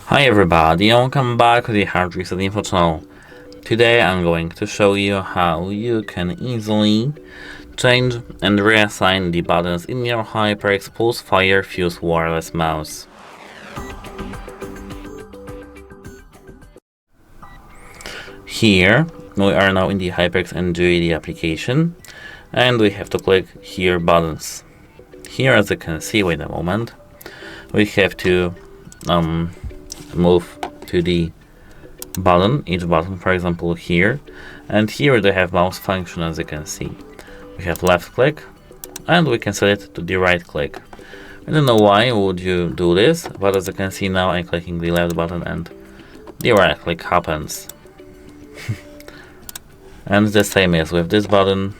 Hi everybody, and welcome back to the Hard Reset Info channel. Today I'm going to show you how you can easily change and reassign the buttons in your HyperX Pulsefire Fuse wireless mouse. Here we are now in the HyperX NGenuity application, and we have to click here buttons. Here, as you can see, wait a moment, we have to move to the button, each button, for example here, and here they have mouse function. As you can see, we have left click and we can set it to the right click. I don't know why would you do this, but as you can see now I'm clicking the left button and the right click happens. And the same is with this button.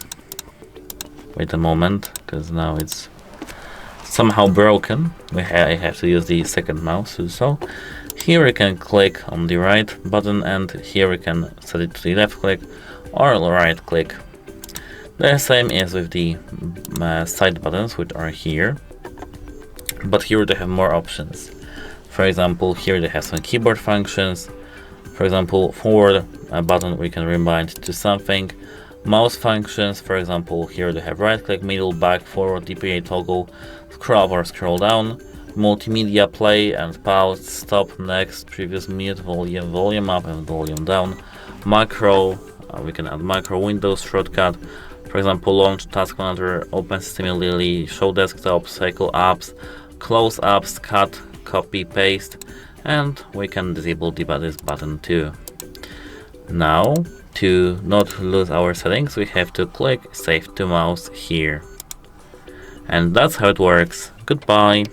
Wait a moment, because now it's somehow broken. I have to use the second mouse to do so. Here we can click on the right button and here we can set it to the left click or right click. The same is with the side buttons, which are here, but here they have more options. For example, here they have some keyboard functions. For example, forward button we can remind to something. Mouse functions, for example, here they have right click, middle, back, forward, DPA toggle, scroll up or scroll down. Multimedia, play and pause, stop, next, previous, mute, volume, volume up and volume down. Macro, we can add macro, Windows shortcut, for example, launch, task manager, open system immediately, show desktop, cycle apps, close apps, cut, copy, paste, and we can disable this button too. Now, to not lose our settings, we have to click Save to Mouse here. And that's how it works. Goodbye.